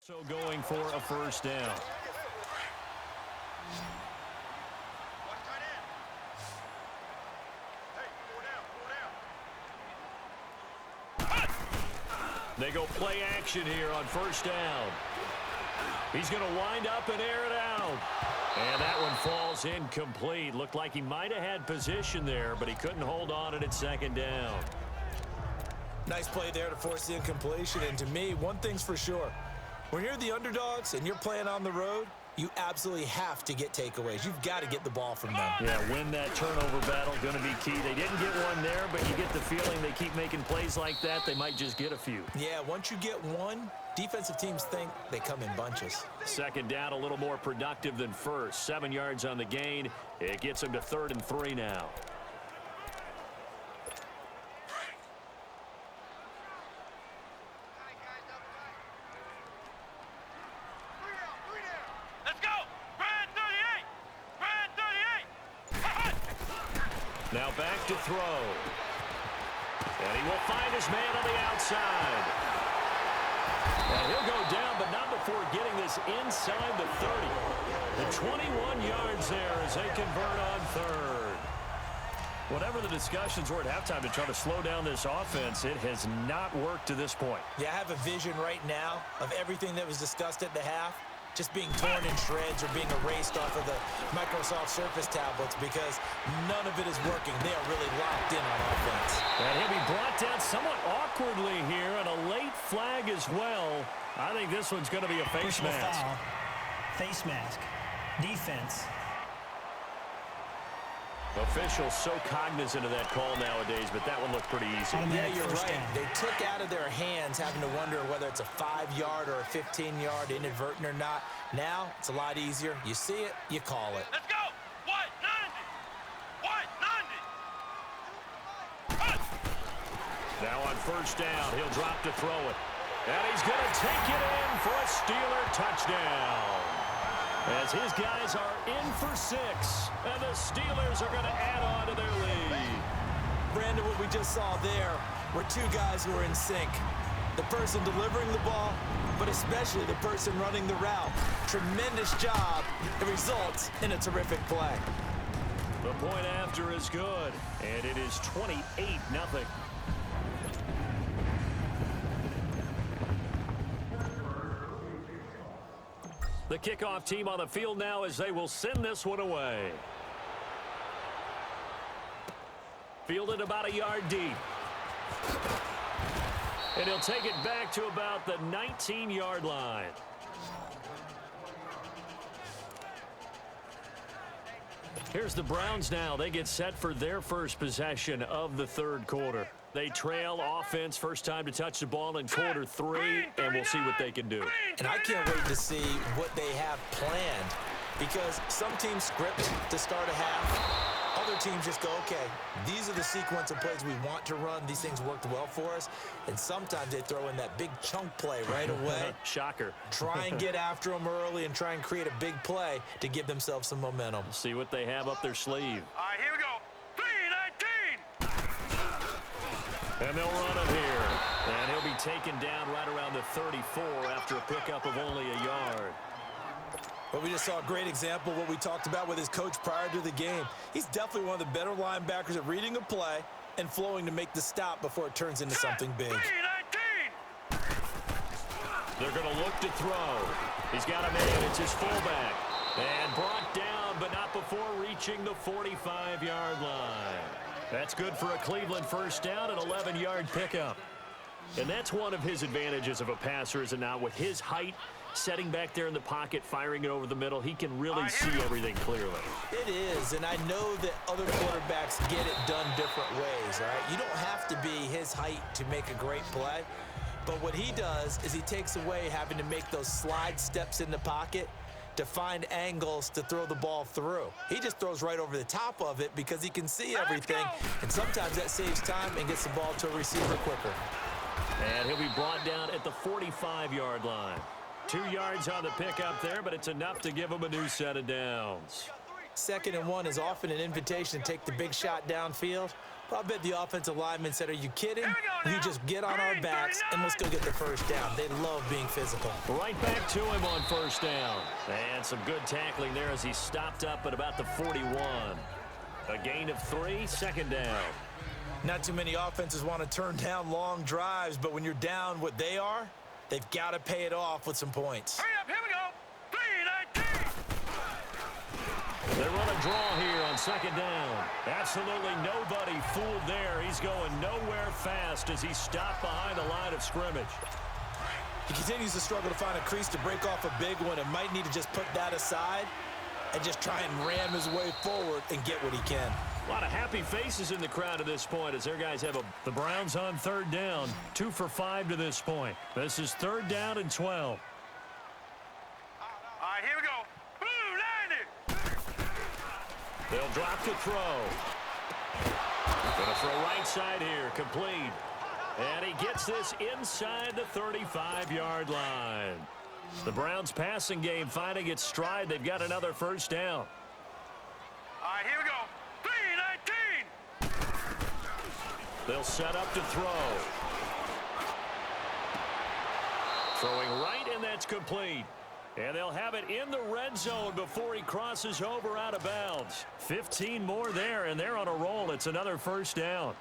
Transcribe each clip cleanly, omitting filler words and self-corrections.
So going for a first down. They go play action here on first down. He's going to wind up and air it out. And that one falls incomplete. Looked like he might have had position there, but he couldn't hold on it at second down. Nice play there to force the incompletion. And to me, one thing's for sure. When you're the underdogs and you're playing on the road, you absolutely have to get takeaways. You've got to get the ball from them. Yeah, win that turnover battle, going to be key. They didn't get one there, but you get the feeling they keep making plays like that, they might just get a few. Yeah, once you get one, defensive teams think they come in bunches. Second down, a little more productive than first. 7 yards on the gain. It gets them to 3rd and 3 now. Now back to throw. And he will find his man on the outside. And he'll go down, but not before getting this inside the 30. The 21 yards there as they convert on 3rd. Whatever the discussions were at halftime to try to slow down this offense, it has not worked to this point. Yeah, I have a vision right now of everything that was discussed at the half just being torn in shreds or being erased off of the Microsoft Surface tablets because none of it is working. They are really locked in on offense. And he'll be brought down somewhat awkwardly here, and a late flag as well. I think this one's going to be a face mask. Foul. Face mask. Defense. Officials so cognizant of that call nowadays, but that one looked pretty easy. Yeah, you're right. They took out of their hands having to wonder whether it's a 5-yard or a 15-yard inadvertent or not. Now, it's a lot easier. You see it, you call it. Let's go! White 90! Now on first down, he'll drop to throw it. And he's going to take it in for a Steeler touchdown. As his guys are in for 6, and the Steelers are going to add on to their lead. Brandon, what we just saw there were two guys who were in sync. The person delivering the ball, but especially the person running the route. Tremendous job. It results in a terrific play. The point after is good, and it is 28-0. The kickoff team on the field now as they will send this one away. Fielded about a yard deep. And he'll take it back to about the 19-yard line. Here's the Browns now. They get set for their first possession of the 3rd quarter. They trail offense, first time to touch the ball in quarter 3, and we'll see what they can do. And I can't wait to see what they have planned because some teams script to start a half. Other teams just go, okay, these are the sequence of plays we want to run. These things worked well for us. And sometimes they throw in that big chunk play right away. Shocker. Try and get after them early and try and create a big play to give themselves some momentum. See what they have up their sleeve. All right, here we go. 3-19! And they'll run it here. And he'll be taken down right around the 34 after a pickup of only a yard. Well, we just saw a great example of what we talked about with his coach prior to the game. He's definitely one of the better linebackers at reading a play and flowing to make the stop before it turns into something big. 3-19! They're going to look to throw. He's got a man. It's his fullback. And brought down, but not before reaching the 45-yard line. That's good for a Cleveland first down, an 11-yard pickup. And that's one of his advantages of a passer, is it not? With his height, setting back there in the pocket, firing it over the middle, he can really see everything clearly. It is, and I know that other quarterbacks get it done different ways, all right? You don't have to be his height to make a great play, but what he does is he takes away having to make those slide steps in the pocket to find angles to throw the ball through. He just throws right over the top of it because he can see everything, and sometimes that saves time and gets the ball to a receiver quicker. And he'll be brought down at the 45-yard line. 2 yards on the pickup there, but it's enough to give him a new set of downs. 2nd and 1 is often an invitation to take the big shot downfield. But I bet the offensive lineman said, are you kidding? You just get on our backs and let's go get the first down. They love being physical. Right back to him on first down. And some good tackling there as he stopped up at about the 41. A gain of 3, 2nd down. Not too many offenses want to turn down long drives, but when you're down what they are, they've got to pay it off with some points. Hurry up, here we go. 3-19. They run a draw here on 2nd down. Absolutely nobody fooled there. He's going nowhere fast as he stopped behind the line of scrimmage. He continues to struggle to find a crease to break off a big one and might need to just put that aside and just try and ram his way forward and get what he can. A lot of happy faces in the crowd at this point as their guys have the Browns on 3rd down. 2 for 5 to this point. This is 3rd down and 12. All right, here we go. Blue 90. They'll drop to throw. Gonna throw right side here, complete. And he gets this inside the 35-yard line. The Browns passing game finding its stride. They've got another first down. All right, here we go. 3-19. They'll set up to throw. Throwing right, and that's complete. And they'll have it in the red zone before he crosses over out of bounds. 15 more there, and they're on a roll. It's another first down.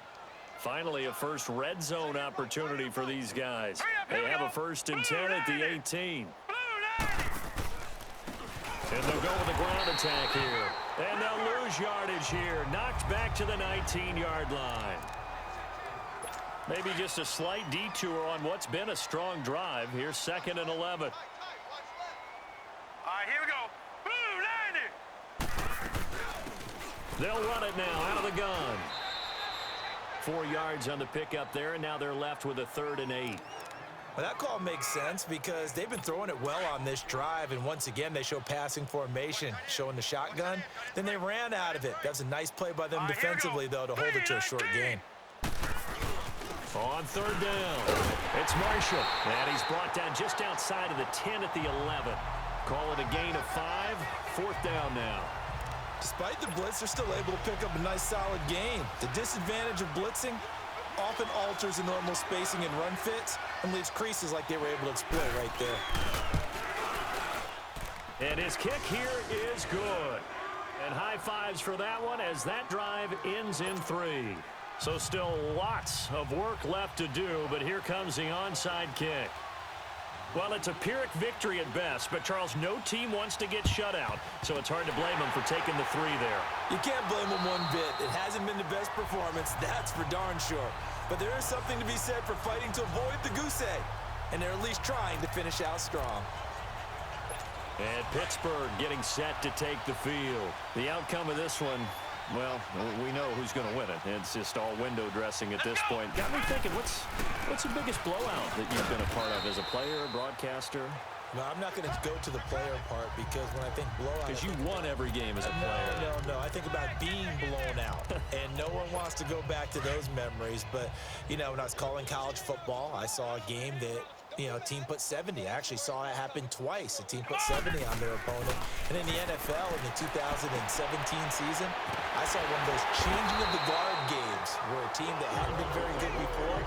Finally, a first red zone opportunity for these guys. They have a 1st and 10 at the 18. And they'll go with a ground attack here. And they'll lose yardage here. Knocked back to the 19-yard line. Maybe just a slight detour on what's been a strong drive. Here's 2nd and 11. All right, here we go. Blue 90. They'll run it now out of the gun. 4 yards on the pickup there, and now they're left with a 3rd and 8. Well, that call makes sense because they've been throwing it well on this drive, and once again, they show passing formation, showing the shotgun. Then they ran out of it. That's a nice play by them defensively, though, to hold it to a short gain. On 3rd down, it's Marshall, and he's brought down just outside of the 10 at the 11. Call it a gain of 5, 4th down now. Despite the blitz, they're still able to pick up a nice, solid gain. The disadvantage of blitzing often alters the normal spacing and run fits and leaves creases like they were able to exploit right there. And his kick here is good. And high fives for that one as that drive ends in 3. So still lots of work left to do, but here comes the onside kick. Well, it's a Pyrrhic victory at best, but, Charles, no team wants to get shut out, so it's hard to blame them for taking the 3 there. You can't blame them one bit. It hasn't been the best performance, that's for darn sure. But there is something to be said for fighting to avoid the goose egg, and they're at least trying to finish out strong. And Pittsburgh getting set to take the field. The outcome of this one, well, we know who's going to win it. It's just all window dressing at this point. Got me thinking, what's the biggest blowout that you've been a part of as a player, broadcaster? No, I'm not going to go to the player part because when I think blowout... Because you won every game as a player. No. I think about being blown out. And no one wants to go back to those memories. But, you know, when I was calling college football, I saw a game that, you know, a team put 70. I actually saw it happen twice. A team put 70 on their opponent. And in the NFL, in the 2017 season, I saw one of those changing of the guard games where a team that hadn't been very good before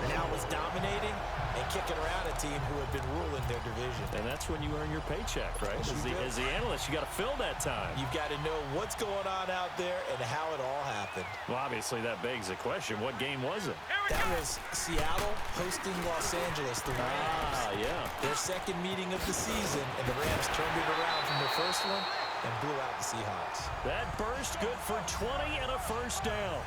now was dominating and kicking around a team who had been ruling their division. And that's when you earn your paycheck, right? As the analyst, you got to fill that time. You've got to know what's going on out there and how it all happened. Well, obviously, that begs the question, what game was it? That was Seattle hosting Los Angeles, the Rams. Ah, yeah. Their 2nd meeting of the season, and the Rams turned it around from their first one and blew out the Seahawks. That burst good for 20 and a first down.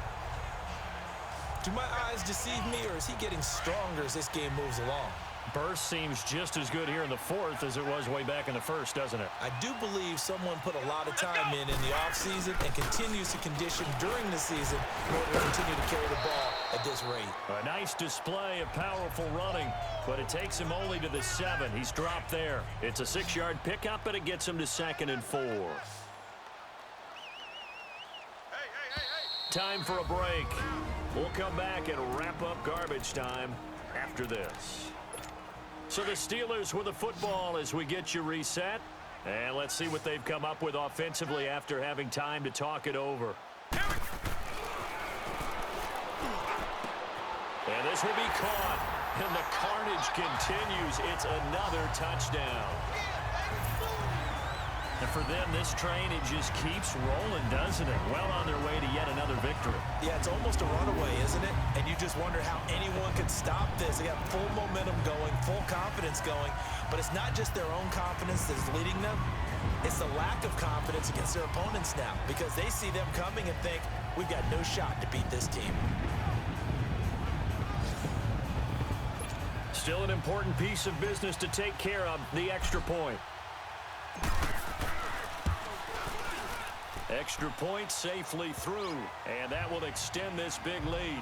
Do my eyes deceive me, or is he getting stronger as this game moves along? Burst seems just as good here in the 4th as it was way back in the 1st, doesn't it? I do believe someone put a lot of time in the offseason and continues to condition during the season in order to continue to carry the ball at this rate. A nice display of powerful running, but it takes him only to the 7. He's dropped there. It's a 6-yard pickup, but it gets him to 2nd and 4. Time for a break. We'll come back and wrap up garbage time after this. So the Steelers with the football as we get you reset. And let's see what they've come up with offensively after having time to talk it over. And this will be caught. And the carnage continues. It's another touchdown. And for them, this train, it just keeps rolling, doesn't it? Well on their way to yet another victory. Yeah, it's almost a runaway, isn't it? And you just wonder how anyone could stop this. They got full momentum going, full confidence going. But it's not just their own confidence that's leading them. It's the lack of confidence against their opponents now, because they see them coming and think, we've got no shot to beat this team. Still an important piece of business to take care of, the extra point. Extra point safely through, and that will extend this big lead.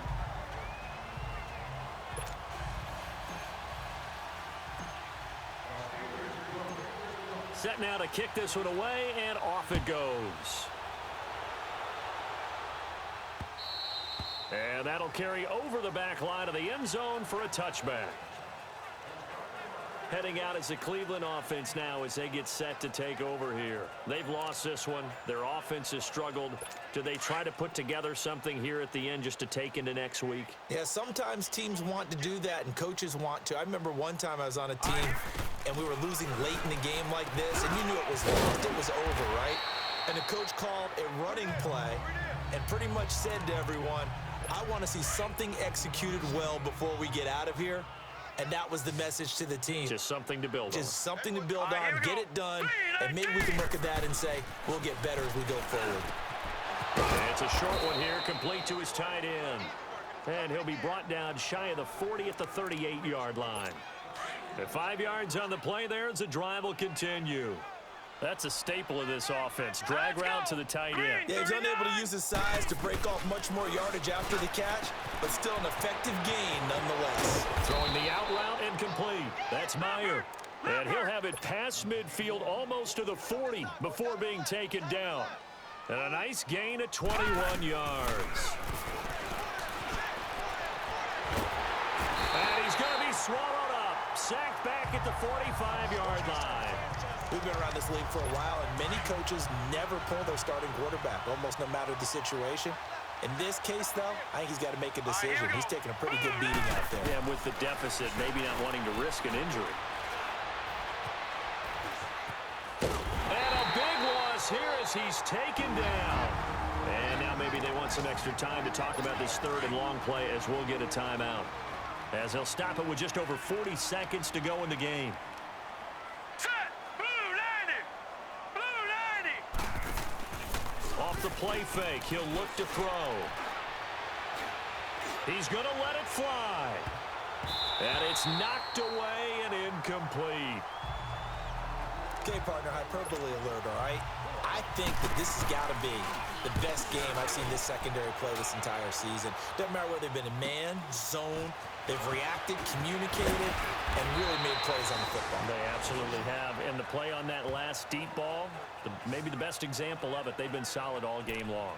Set now to kick this one away, and off it goes. And that'll carry over the back line of the end zone for a touchback. Heading out as the Cleveland offense now as they get set to take over here. They've lost this one. Their offense has struggled. Do they try to put together something here at the end just to take into next week? Yeah, sometimes teams want to do that and coaches want to. I remember one time I was on a team and we were losing late in the game like this, and you knew it was lost. It was over, right? And the coach called a running play and pretty much said to everyone, I want to see something executed well before we get out of here. And that was the message to the team. Just something to build on. Just something to build on, get it done, and maybe we can look at that and say, we'll get better as we go forward. And it's a short one here, complete to his tight end. And he'll be brought down shy of the 40 at the 38-yard line. At 5 yards on the play there as the drive will continue. That's a staple of this offense. Drag route to the tight end. Yeah, he's unable to use his size to break off much more yardage after the catch, but still an effective gain nonetheless. Throwing the out route and complete. That's Meyer. And he'll have it past midfield almost to the 40 before being taken down. And a nice gain at 21 yards. And he's going to be swallowed up. Sacked back at the 45-yard line. We've been around this league for a while, and many coaches never pull their starting quarterback, almost no matter the situation. In this case, though, I think he's got to make a decision. He's taking a pretty good beating out there. Yeah, with the deficit, maybe not wanting to risk an injury. And a big loss here as he's taken down. And now maybe they want some extra time to talk about this third and long play as we'll get a timeout. As they'll stop it with just over 40 seconds to go in the game. Off the play fake, he'll look to throw. He's going to let it fly. And it's knocked away and incomplete. Okay, partner, hyperbole alert, all right? I think that this has got to be the best game I've seen this secondary play this entire season. Doesn't matter whether they've been in man, zone, they've reacted, communicated, and really made plays on the football. They absolutely have. And the play on that last deep ball, maybe the best example of it, they've been solid all game long.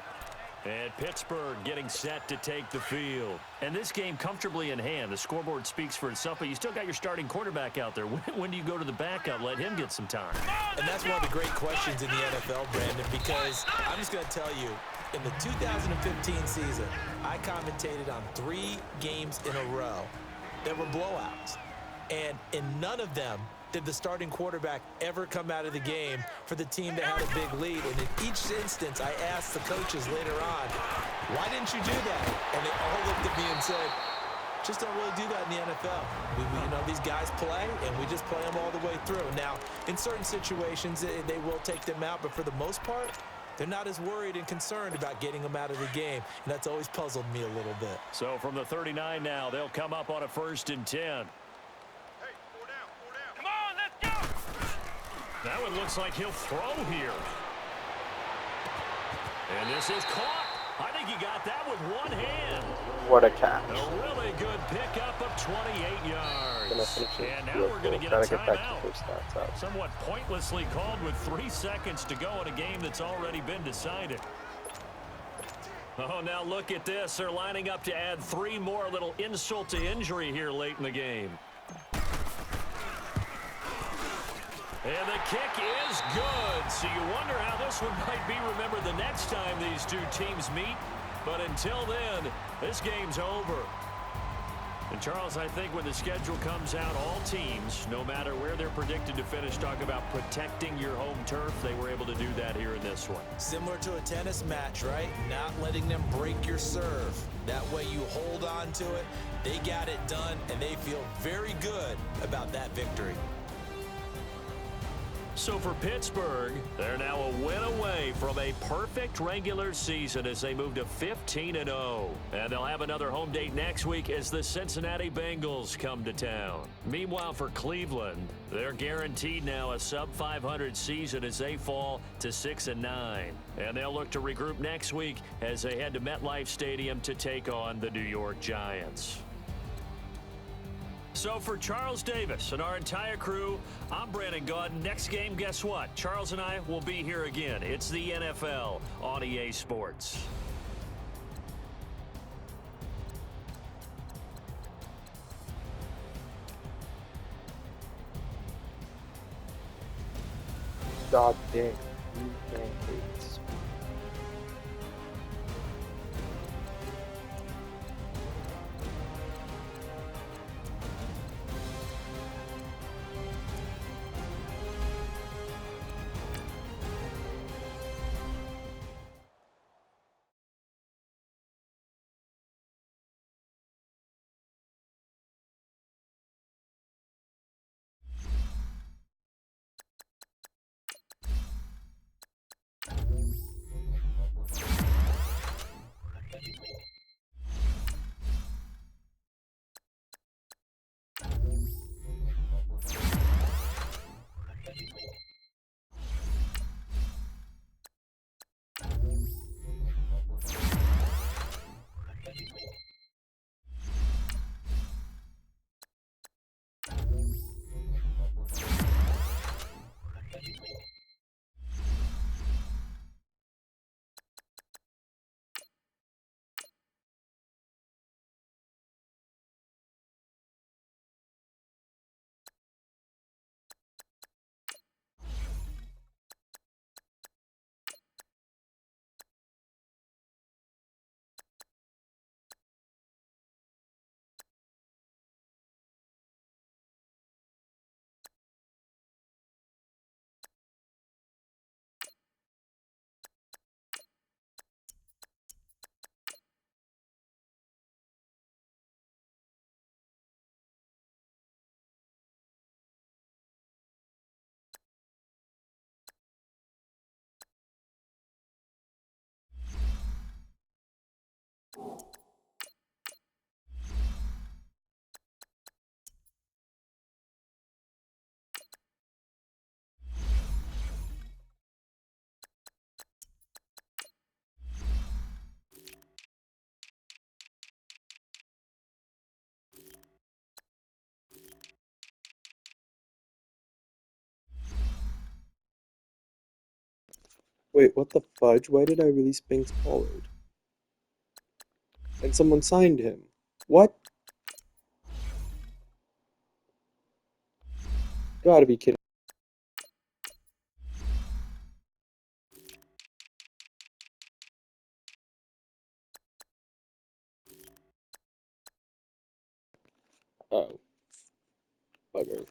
And Pittsburgh getting set to take the field. And this game comfortably in hand. The scoreboard speaks for itself, but you still got your starting quarterback out there. When do you go to the backup? Let him get some time. And that's one of the great questions in the NFL, Brandon, because I'm just going to tell you, in the 2015 season, I commentated on 3 games in a row that were blowouts. And in none of them did the starting quarterback ever come out of the game for the team that had a big lead. And in each instance, I asked the coaches later on, why didn't you do that? And they all looked at me and said, just don't really do that in the NFL. You know, these guys play, and we just play them all the way through. Now, in certain situations, they will take them out, but for the most part, they're not as worried and concerned about getting them out of the game, and that's always puzzled me a little bit. So from the 39 now, they'll come up on a 1st and 10. That one looks like he'll throw here. And this is caught. I think he got that with one hand. What a catch. A really good pickup of 28 yards. And now we're going to get a timeout. Somewhat pointlessly called with 3 seconds to go in a game that's already been decided. Oh, now look at this. They're lining up to add 3 more, a little insult to injury here late in the game. And the kick is good. So you wonder how this one might be remembered the next time these two teams meet. But until then, this game's over. And, Charles, I think when the schedule comes out, all teams, no matter where they're predicted to finish, talk about protecting your home turf. They were able to do that here in this one. Similar to a tennis match, right? Not letting them break your serve. That way you hold on to it. They got it done, and they feel very good about that victory. So for Pittsburgh, they're now a win away from a perfect regular season as they move to 15-0. And they'll have another home date next week as the Cincinnati Bengals come to town. Meanwhile, for Cleveland, they're guaranteed now a sub-500 season as they fall to 6-9. And they'll look to regroup next week as they head to MetLife Stadium to take on the New York Giants. So for Charles Davis and our entire crew, I'm Brandon Gaudin. Next game, guess what? Charles and I will be here again. It's the NFL on EA Sports. God damn, you pancakes. Wait, what the fudge? Why did I release Banks Pollard? And someone signed him. What? Gotta be kidding. Oh. Bugger.